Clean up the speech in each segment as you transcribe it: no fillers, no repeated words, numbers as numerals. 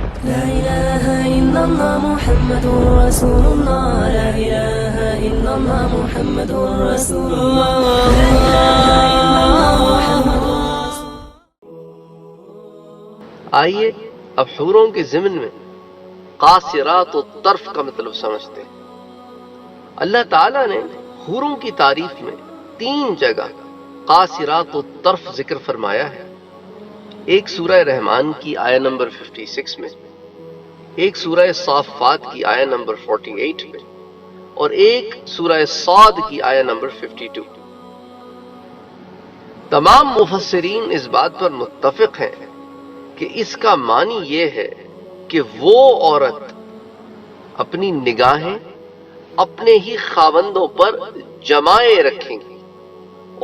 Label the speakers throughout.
Speaker 1: لا إله إلا الله محمد رسول الله لا إله إلا الله محمد رسول الله لا إله إلا الله محمد رسول الله.
Speaker 2: آئیے اب حوروں کے ضمن میں قاصرات الطرف کا مطلب سمجھتے ہیں. اللہ تعالیٰ نے حوروں کی تعریف میں 3 جگہ قاصرات الطرف ذکر فرمایا ہے. ایک سورہ رحمان کی آیہ نمبر 56 میں، ایک سورہ صافات کی آیہ نمبر 48 میں، اور ایک سورہ صاد کی آیہ نمبر 52. تمام مفسرین اس بات پر متفق ہیں کہ اس کا معنی یہ ہے کہ وہ عورت اپنی نگاہیں اپنے ہی خاوندوں پر جمائے رکھیں گی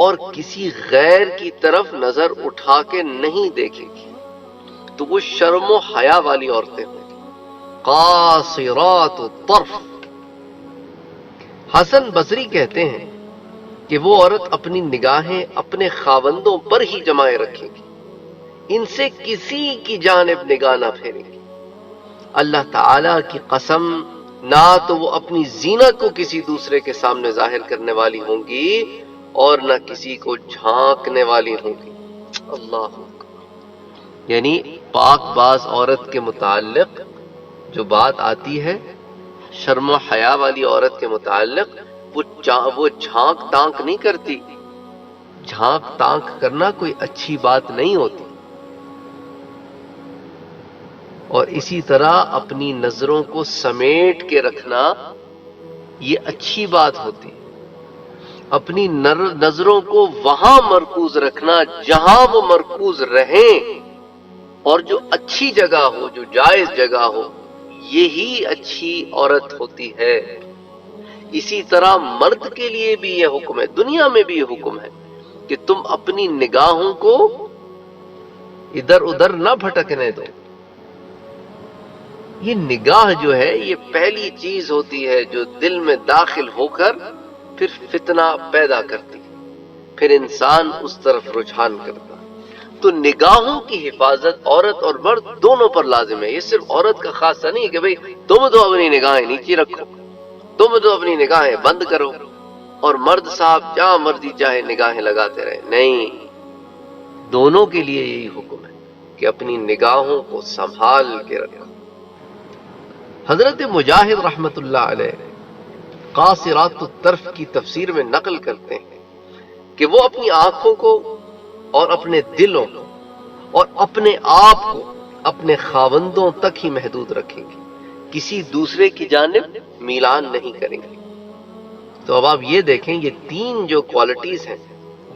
Speaker 2: اور کسی غیر کی طرف نظر اٹھا کے نہیں دیکھے گی، تو وہ شرم و حیا والی عورتیں ہوں گی. قاصرات الطرف. حسن بصری کہتے ہیں کہ وہ عورت اپنی نگاہیں اپنے خاوندوں پر ہی جمائے رکھے گی، ان سے کسی کی جانب نگاہ نہ پھیرے گی. اللہ تعالی کی قسم، نہ تو وہ اپنی زینت کو کسی دوسرے کے سامنے ظاہر کرنے والی ہوں گی اور نہ کسی کو جھانکنے والی ہوں گی. اللہ اکبر. یعنی پاک باز عورت کے متعلق جو بات آتی ہے، شرم و حیا والی عورت کے متعلق، وہ جھانک تانک نہیں کرتی. جھانک تانک کرنا کوئی اچھی بات نہیں ہوتی. اور اسی طرح اپنی نظروں کو سمیٹ کے رکھنا یہ اچھی بات ہوتی ہے. اپنی نظروں کو وہاں مرکوز رکھنا جہاں وہ مرکوز رہیں، اور جو اچھی جگہ ہو، جو جائز جگہ ہو، یہی اچھی عورت ہوتی ہے. اسی طرح مرد کے لیے بھی یہ حکم ہے، دنیا میں بھی یہ حکم ہے کہ تم اپنی نگاہوں کو ادھر ادھر نہ بھٹکنے دو. یہ نگاہ جو ہے یہ پہلی چیز ہوتی ہے جو دل میں داخل ہو کر پھر فتنہ پیدا کرتی، پھر انسان اس طرف رجحان کرتا. تو نگاہوں کی حفاظت عورت اور مرد دونوں پر لازم ہے. یہ صرف عورت کا خاصہ نہیں کہ بھئی تم تو اپنی نگاہیں نیچے رکھو، تم تو اپنی نگاہیں بند کرو، اور مرد صاحب جہاں مرضی چاہے نگاہیں لگاتے رہے. نہیں، دونوں کے لیے یہی حکم ہے کہ اپنی نگاہوں کو سنبھال کے رکھو. حضرت مجاہد رحمت اللہ علیہ قاصرات الطرف کی تفسیر میں نقل کرتے ہیں کہ وہ اپنی آنکھوں کو اور اپنے دلوں کو اور اپنے آپ کو اپنے خاوندوں تک ہی محدود رکھیں گے، کسی دوسرے کی جانب میلان نہیں کریں گے. تو اب آپ یہ دیکھیں، یہ 3 جو کوالٹیز ہیں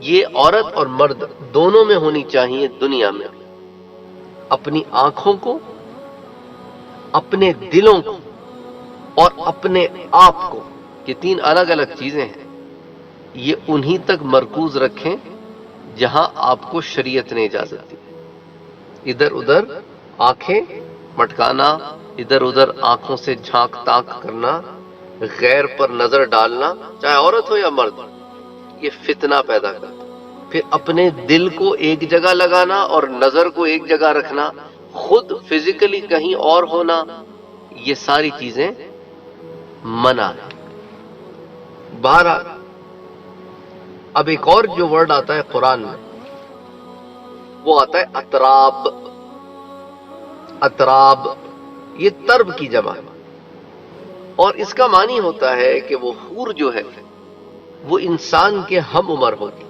Speaker 2: یہ عورت اور مرد دونوں میں ہونی چاہیے. دنیا میں اپنی آنکھوں کو، اپنے دلوں کو اور اپنے آپ کو، یہ 3 الگ الگ چیزیں ہیں، یہ انہی تک مرکوز رکھیں جہاں آپ کو شریعت نے اجازت دی. ادھر ادھر آنکھیں مٹکانا، ادھر ادھر آنکھوں سے جھانک تانک کرنا، غیر پر نظر ڈالنا، چاہے عورت ہو یا مرد، یہ فتنہ پیدا کرتا. پھر اپنے دل کو ایک جگہ لگانا اور نظر کو ایک جگہ رکھنا، خود فزیکلی کہیں اور ہونا، یہ ساری چیزیں منع ہے. بہرحال اب ایک اور جو ورڈ آتا ہے قرآن میں، وہ آتا ہے اطراب. اطراب یہ طرب کی جمع ہے، اور اس کا معنی ہوتا ہے کہ وہ حور جو ہے وہ انسان کے ہم عمر ہوگی.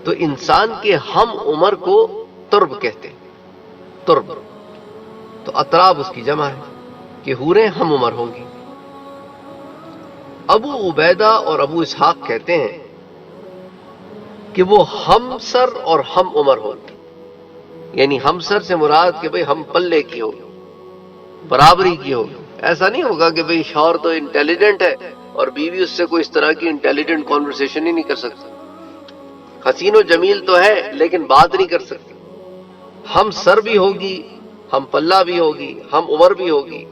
Speaker 2: تو انسان کے ہم عمر کو طرب کہتے ہیں. طرب تو اطراب اس کی جمع ہے کہ حوریں ہم عمر ہوں گی. ابو عبیدہ اور ابو اسحاق کہتے ہیں کہ وہ ہم سر اور ہم عمر ہوگی. یعنی ہم سر سے مراد کہ بھئی ہم پلے کی ہوگی، برابری کی ہوگی. ایسا نہیں ہوگا کہ بھئی شوہر تو انٹیلیجنٹ ہے اور بیوی اس سے کوئی اس طرح کی انٹیلیجنٹ کانورسیشن ہی نہیں کر سکتی، حسین و جمیل تو ہے لیکن بات نہیں کر سکتی. ہم سر بھی ہوگی، ہم پلہ بھی ہوگی، ہم عمر بھی ہوگی،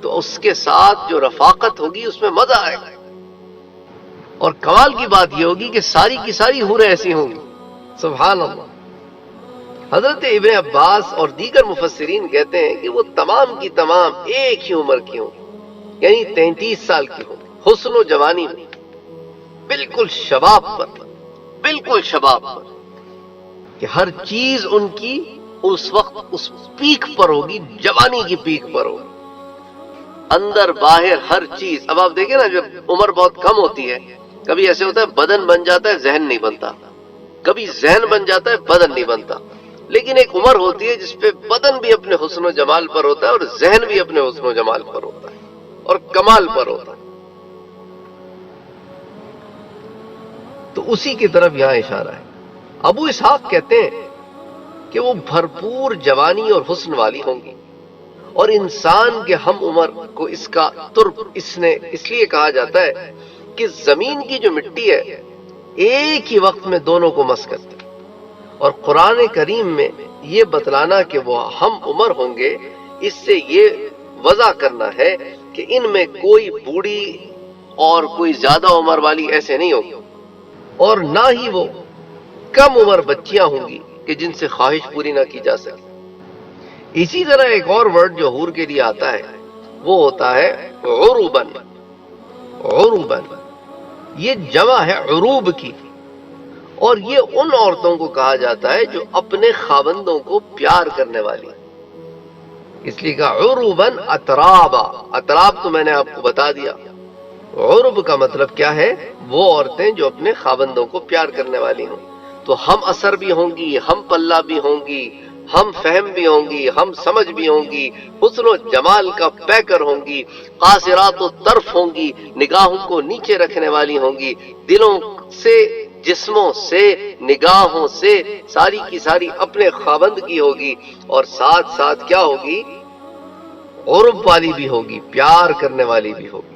Speaker 2: تو اس کے ساتھ جو رفاقت ہوگی اس میں مزہ آئے گا. اور کمال کی بات یہ ہوگی کہ ساری کی ساری حوریں ایسی ہوں گی. سبحان اللہ. حضرت ابن عباس اور دیگر مفسرین کہتے ہیں کہ وہ تمام کی تمام ایک ہی عمر کی ہوں، یعنی 33 سال کی ہوں، حسن و جوانی میں بالکل شباب پر، بالکل شباب پر، کہ ہر چیز ان کی اس وقت اس پیک پر ہوگی، جوانی کی پیک پر ہوگی، اندر باہر ہر چیز۔ اب آپ دیکھیں نا، جب عمر بہت کم ہوتی ہے، کبھی ایسے ہوتا ہے بدن بن جاتا ہے ذہن نہیں بنتا، کبھی ذہن بن جاتا ہے بدن نہیں بنتا، لیکن ایک عمر ہوتی ہے جس پہ بدن بھی اپنے حسن و جمال پر ہوتا ہے اور ذہن بھی اپنے حسن و جمال پر ہوتا ہے اور کمال پر ہوتا ہے۔ تو اسی کی طرف یہاں اشارہ ہے۔ ابو اسحاق کہتے ہیں کہ وہ بھرپور جوانی اور حسن والی ہوں گی، اور انسان کے ہم عمر کو اس کا ترب اس لیے کہا جاتا ہے کہ زمین کی جو مٹی ہے ایک ہی وقت میں دونوں کو مس کرتی ہے، اور قرآن کریم میں یہ بتلانا کہ وہ ہم عمر ہوں گے، اس سے یہ وضع کرنا ہے کہ ان میں کوئی بوڑھی اور کوئی زیادہ عمر والی ایسے نہیں ہوگی، اور نہ ہی وہ کم عمر بچیاں ہوں گی کہ جن سے خواہش پوری نہ کی جا سکے۔ اسی طرح ایک اور ورڈ جو حور کے لیے آتا ہے وہ ہوتا ہے عروبن۔ عروبن یہ جمع ہے عروب کی، اور یہ ان عورتوں کو کہا جاتا ہے جو اپنے خاوندوں کو پیار کرنے والی، اس لیے کہا عروبن اترابا۔ اتراب تو میں نے آپ کو بتا دیا، عرب کا مطلب کیا ہے؟ وہ عورتیں جو اپنے خاوندوں کو پیار کرنے والی ہوں، تو ہم اثر بھی ہوں گی، ہم پلہ بھی ہوں گی، ہم فہم بھی ہوں گی، ہم سمجھ بھی ہوں گی، حسن و جمال کا پیکر ہوں گی، قاصرات و طرف ہوں گی، نگاہوں کو نیچے رکھنے والی ہوں گی، دلوں سے، جسموں سے، نگاہوں سے ساری کی ساری اپنے خاوند کی ہوگی، اور ساتھ ساتھ کیا ہوگی؟ عرب والی بھی ہوگی، پیار کرنے والی بھی ہوگی۔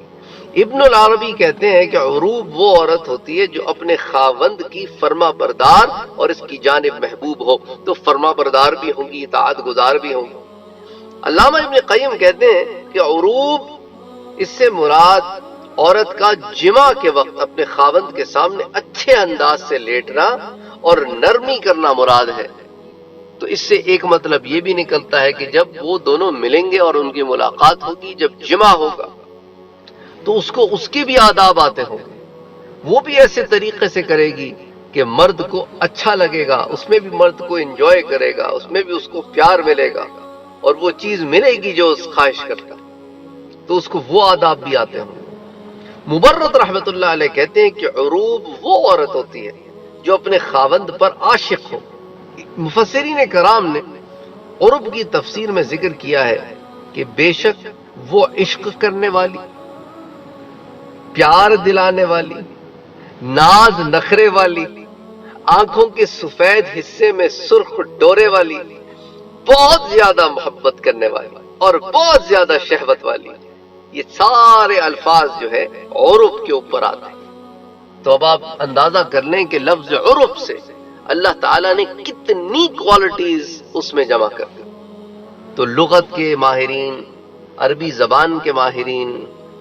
Speaker 2: ابن العربی کہتے ہیں کہ عروب وہ عورت ہوتی ہے جو اپنے خاوند کی فرما بردار اور اس کی جانب محبوب ہو، تو فرما بردار بھی ہوں گی، اطاعت گزار بھی ہوں گی۔ علامہ ابن قیم کہتے ہیں کہ عروب اس سے مراد عورت کا جمع کے وقت اپنے خاوند کے سامنے اچھے انداز سے لیٹنا اور نرمی کرنا مراد ہے۔ تو اس سے ایک مطلب یہ بھی نکلتا ہے کہ جب وہ دونوں ملیں گے اور ان کی ملاقات ہوگی، جب جمع ہوگا تو اس کو اس کے بھی آداب آتے ہوں گے، وہ بھی ایسے طریقے سے کرے گی کہ مرد کو اچھا لگے گا، اس میں بھی مرد کو انجوائے کرے گا، اس میں بھی اس کو پیار ملے گا، اور وہ چیز ملے گی جو اس خواہش کرتا، تو اس کو وہ آداب بھی آتے ہوں گے۔ مبرد رحمت اللہ علیہ کہتے ہیں کہ عروب وہ عورت ہوتی ہے جو اپنے خاوند پر عاشق ہو۔ مفسرین کرام نے عرب کی تفسیر میں ذکر کیا ہے کہ بے شک وہ عشق کرنے والی، پیار دلانے والی، ناز نخرے والی، آنکھوں کے سفید حصے میں سرخ ڈورے والی، بہت زیادہ محبت کرنے والی اور بہت زیادہ شہوت والی، یہ سارے الفاظ جو ہے عرب کے اوپر آتے ہیں۔ تو اب آپ اندازہ کر لیں کہ لفظ عرب سے اللہ تعالیٰ نے کتنی کوالٹیز اس میں جمع کر دی۔ تو لغت کے ماہرین، عربی زبان کے ماہرین،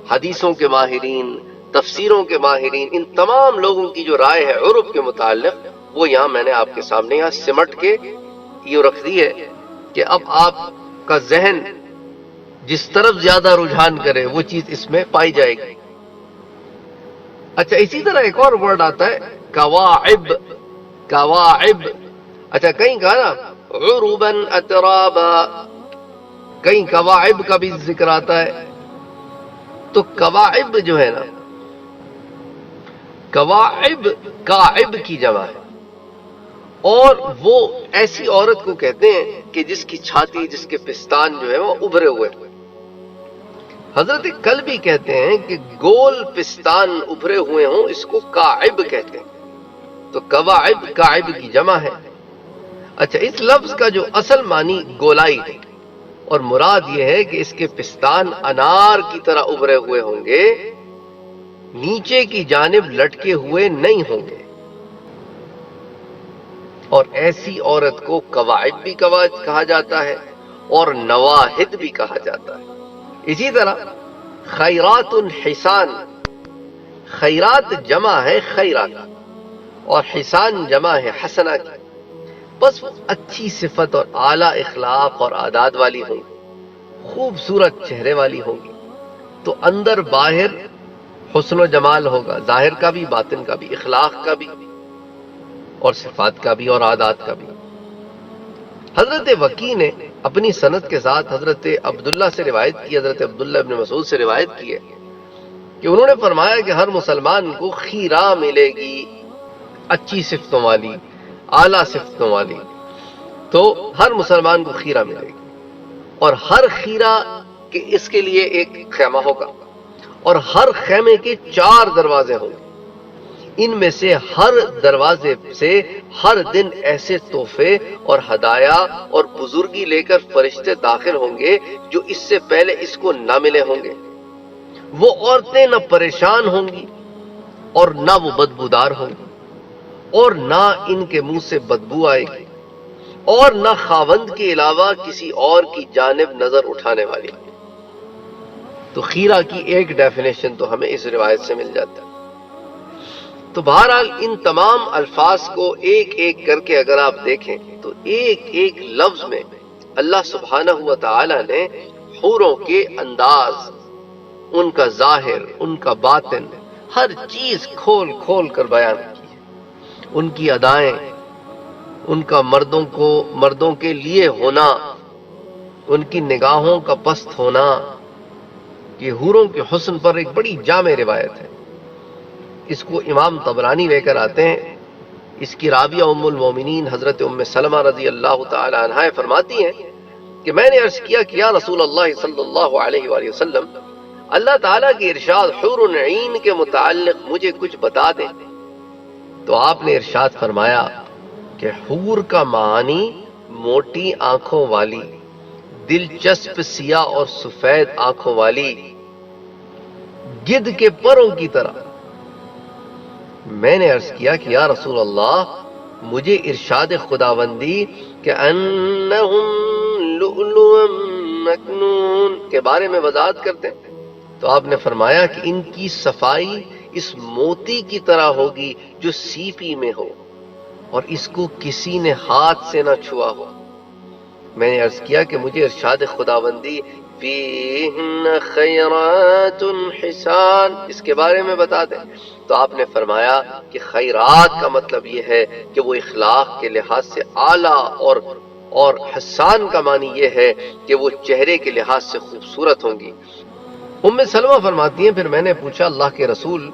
Speaker 2: حدیثوں کے ماہرین، تفسیروں کے ماہرین، ان تمام لوگوں کی جو رائے ہے عرب کے متعلق، وہ یہاں میں نے آپ کے سامنے یہاں سمٹ کے یہ رکھ دی ہے کہ اب آپ کا ذہن جس طرف زیادہ رجحان کرے وہ چیز اس میں پائی جائے گی۔ اچھا، اسی طرح ایک اور ورڈ آتا ہے کواعب۔ کواعب، اچھا کہیں کہا نا عروبا اترابا، کہیں کواعب کا بھی ذکر آتا ہے۔ تو کواعب جو ہے نا، کواعب کاعب کی جمع ہے، اور وہ ایسی عورت کو کہتے ہیں کہ جس کی چھاتی، جس کے پستان جو ہے وہ ابھرے ہوئے۔ حضرت کلبی کہتے ہیں کہ گول پستان ابھرے ہوئے ہوں اس کو کاعب کہتے ہیں، تو کواعب کاعب کی جمع ہے۔ اچھا، اس لفظ کا جو اصل معنی گولائی ہے، اور مراد یہ ہے کہ اس کے پستان انار کی طرح ابھرے ہوئے ہوں گے، نیچے کی جانب لٹکے ہوئے نہیں ہوں گے، اور ایسی عورت کو کواعب بھی کہا جاتا ہے اور نواحد بھی کہا جاتا ہے۔ اسی طرح خیرات حسان، خیرات جمع ہے خیرات، اور حسان جمع ہے حسنہ کی۔ بس وہ اچھی صفت اور اعلیٰ اخلاق اور عادات والی ہوں گی، خوبصورت چہرے والی ہوں گی، تو اندر باہر حسن و جمال ہوگا، ظاہر کا بھی، باطن کا بھی، اخلاق کا بھی، اور صفات کا بھی، اور عادات کا بھی۔ حضرت وکی نے اپنی سند کے ساتھ حضرت عبداللہ سے روایت کی، حضرت عبداللہ ابن مسعود سے روایت کی ہے کہ انہوں نے فرمایا کہ ہر مسلمان کو خیرہ ملے گی، اچھی صفتوں والی، اعلیٰ صفتوں والی، تو ہر مسلمان کو خیرہ ملے گی، اور ہر خیرہ کہ اس کے لیے ایک خیمہ ہوگا، اور ہر خیمے کے 4 دروازے ہوں گے، ان میں سے ہر دروازے سے ہر دن ایسے تحفے اور ہدایا اور بزرگی لے کر فرشتے داخل ہوں گے جو اس سے پہلے اس کو نہ ملے ہوں گے۔ وہ عورتیں نہ پریشان ہوں گی اور نہ وہ بدبودار ہوں گی، اور نہ ان کے منہ سے بدبو آئے گی، اور نہ خاوند کے علاوہ کسی اور کی جانب نظر اٹھانے والی۔ تو خیرہ کی ایک ڈیفینیشن تو ہمیں اس روایت سے مل جاتا ہے۔ تو بہرحال ان تمام الفاظ کو ایک ایک کر کے اگر آپ دیکھیں تو ایک ایک لفظ میں اللہ سبحانہ و تعالی نے حوروں کے انداز، ان کا ظاہر، ان کا باطن، ہر چیز کھول کھول کر بیان کی ہے، ان کی ادائیں، ان کا مردوں کے لیے ہونا، ان کی نگاہوں کا پست ہونا، یہ حوروں کے حسن پر ایک بڑی جامع روایت ہے۔ اس کو امام طبرانی لے کر آتے ہیں، اس کی راویہ ام المومنین حضرت ام سلمہ رضی اللہ تعالی عنہا فرماتی ہیں کہ میں نے عرض کیا کہ یا رسول اللہ صلی اللہ علیہ وآلہ وسلم، اللہ تعالیٰ کی ارشاد حور عین کے متعلق مجھے کچھ بتا دیں۔ تو آپ نے ارشاد فرمایا کہ حور کا معنی موٹی آنکھوں والی، دلچسپ سیاہ اور سفید آنکھوں والی، گدھ کے پروں کی طرح۔ میں نے عرض کیا کہ یا رسول اللہ، مجھے ارشاد خداوندی کہ انہم لؤلؤ مکنون کے بارے میں وضاحت کرتے ہیں، تو آپ نے فرمایا کہ ان کی صفائی اس موتی کی طرح ہوگی جو سیپی میں ہو اور اس کو کسی نے ہاتھ سے نہ چھوا ہو۔ میں نے عرض کیا کہ مجھے ارشاد خداوندی فیہن خیرات حسان اس کے بارے میں بتا دیں، تو آپ نے فرمایا کہ خیرات کا مطلب یہ ہے کہ وہ اخلاق کے لحاظ سے اعلیٰ، اور حسان کا معنی یہ ہے کہ وہ چہرے کے لحاظ سے خوبصورت ہوں گی۔ ام سلمہ فرماتی ہیں پھر میں نے پوچھا اللہ کے رسول،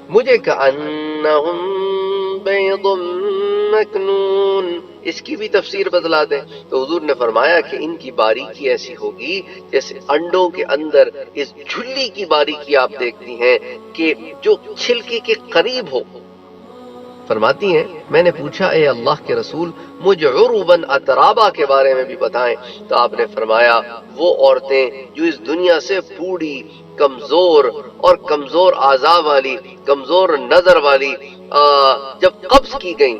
Speaker 2: مجھے کأنہم بیض مکنون اس کی بھی تفسیر بتلا دیں، تو حضور نے فرمایا کہ ان کی باریکی ایسی ہوگی جیسے انڈوں کے اندر اس جھلی کی باریکی آپ دیکھتی ہیں کہ جو چھلکے کے قریب ہو۔ فرماتی ہیں میں نے پوچھا اے اللہ کے رسول، مجھے عرباً اترابا کے بارے میں بھی بتائیں، تو آپ نے فرمایا وہ عورتیں جو اس دنیا سے بوڑھی، کمزور اعضاء والی، کمزور نظر والی جب قبض کی گئیں،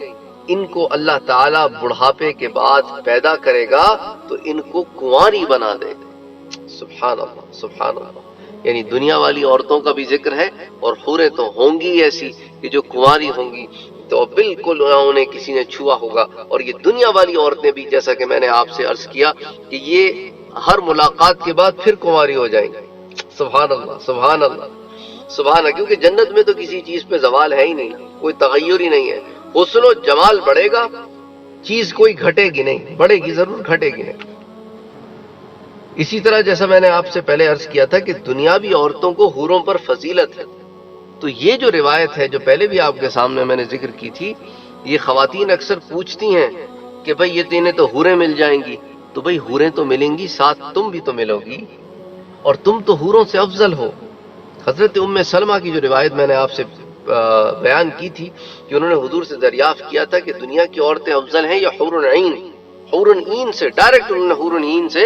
Speaker 2: ان کو اللہ تعالیٰ بڑھاپے کے بعد پیدا کرے گا تو ان کو کنواری بنا دے گا۔ سبحان اللہ، سبحان اللہ۔ یعنی دنیا والی عورتوں کا بھی ذکر ہے، اور حوریں تو ہوں گی ایسی کہ جو کنواری ہوں گی تو بالکل انہیں کسی نے چھوا ہوگا، اور یہ دنیا والی عورتیں بھی جیسا کہ میں نے آپ سے عرض کیا کہ یہ ہر ملاقات کے بعد پھر کنواری ہو جائیں گی۔ سبحان اللہ، سبحان اللہ، سبحان اللہ، کیونکہ جنت میں تو کسی چیز پہ زوال ہے ہی نہیں، کوئی تغیر ہی نہیں ہے، حسن و جمال بڑھے گا، چیز کوئی گھٹے گی نہیں، بڑھے گی ضرور، گھٹے گی نہیں۔ اسی طرح جیسا میں نے آپ سے پہلے عرض کیا تھا کہ دنیاوی عورتوں کو حوروں پر فضیلت ہے، تو یہ جو روایت ہے جو پہلے بھی آپ کے سامنے میں نے ذکر کی تھی، یہ خواتین اکثر پوچھتی ہیں کہ بھئی یہ تینیں تو حوریں مل جائیں گی، تو بھئی حوریں تو ملیں گی، ساتھ تم بھی تو ملو گی، اور تم تو حوروں سے افضل ہو۔ حضرت ام سلمہ کی جو روایت میں نے آپ سے بیان کی تھی کہ انہوں نے حضور سے دریافت کیا تھا کہ دنیا کی عورتیں افضل ہیں یا حور عین، حور عین سے ڈائریکٹ انہوں نے حور عین سے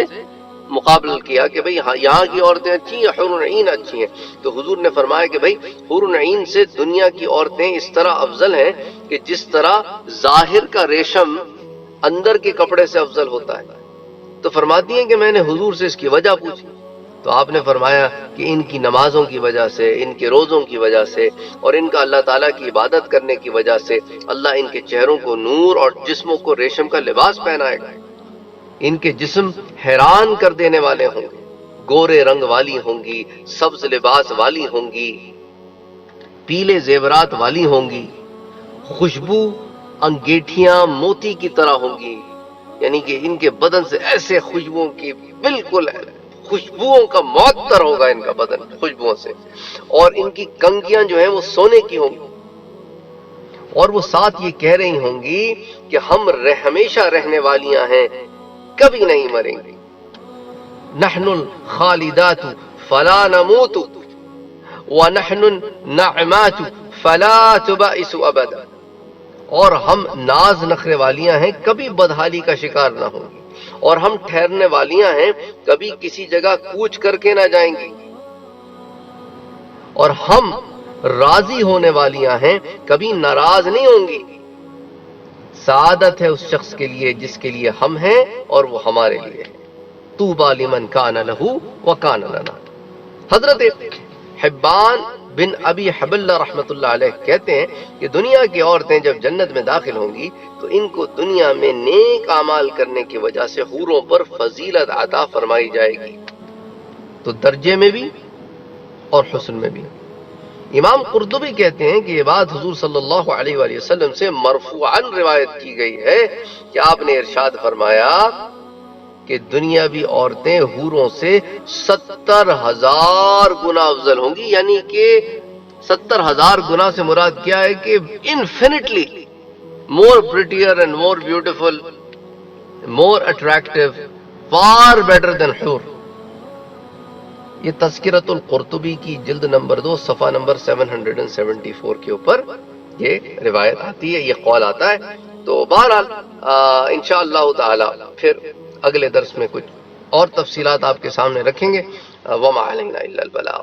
Speaker 2: مقابل کیا کہ بھئی یہاں کی عورتیں اچھی ہیں یا حور عین اچھی ہیں، تو حضور نے فرمایا کہ بھئی حور عین سے دنیا کی عورتیں اس طرح افضل ہیں کہ جس طرح ظاہر کا ریشم اندر کے کپڑے سے افضل ہوتا ہے۔ تو فرماتی ہیں کہ میں نے حضور سے اس کی وجہ پوچھی، تو آپ نے فرمایا کہ ان کی نمازوں کی وجہ سے، ان کے روزوں کی وجہ سے اور ان کا اللہ تعالیٰ کی عبادت کرنے کی وجہ سے اللہ ان کے چہروں کو نور اور جسموں کو ریشم کا لباس پہنائے گا۔ ان کے جسم حیران کر دینے والے ہوں گے، گورے رنگ والی ہوں گی، سبز لباس والی ہوں گی، پیلے زیورات والی ہوں گی، خوشبو انگیٹھیاں موتی کی طرح ہوں گی، یعنی کہ ان کے بدن سے ایسے خوشبوؤں کی بالکل خوشبوؤں کا معطر ہوگا ان کا بدن خوشبوؤں سے، اور ان کی کنگیاں جو ہیں وہ سونے کی ہوں گی، اور وہ ساتھ یہ کہہ رہی ہوں گی کہ ہم ہمیشہ رہنے والیاں ہیں، کبھی نہیں مریں گی۔ نحن الخالدات فلا نموت ونحن النعمات فلا تبئس ابدا، اور ہم ناز نخرے والیاں ہیں، کبھی بدحالی کا شکار نہ ہوں گی، اور ہم ٹھہرنے والیاں ہیں، کبھی کسی جگہ کوچ کر کے نہ جائیں گی، اور ہم راضی ہونے والیاں ہیں، کبھی ناراض نہیں ہوں گی۔ سعادت ہے اس شخص کے لیے جس کے لیے ہم ہیں اور وہ ہمارے لیے ہے۔ طوبی لمن کان لہ وکان لنا۔ حضرت حبان بن ابی حبلہ رحمۃ اللہ علیہ کہتے ہیں کہ دنیا کی عورتیں جب جنت میں داخل ہوں گی تو ان کو دنیا میں نیک اعمال کرنے کی وجہ سے حوروں پر فضیلت عطا فرمائی جائے گی، تو درجے میں بھی اور حسن میں بھی۔ امام قرطبی کہتے ہیں کہ یہ بات حضور صلی اللہ علیہ وآلہ وسلم سے مرفوعاً روایت کی گئی ہے کہ آپ نے ارشاد فرمایا کہ دنیاوی عورتیں حوروں سے 70,000 گنا افضل ہوں گی، یعنی کہ 70,000 گنا سے مراد کیا ہے کہ infinitely more prettier and more beautiful, more attractive, far better than حور۔ یہ تذکرۃ القرطبی کی جلد نمبر 2 صفحہ نمبر 774 کے اوپر یہ روایت آتی ہے، یہ قول آتا ہے۔ تو بہرحال انشاءاللہ تعالی پھر اگلے درس میں کچھ اور تفصیلات آپ کے سامنے رکھیں گے۔ وما علینا الا البلاغ۔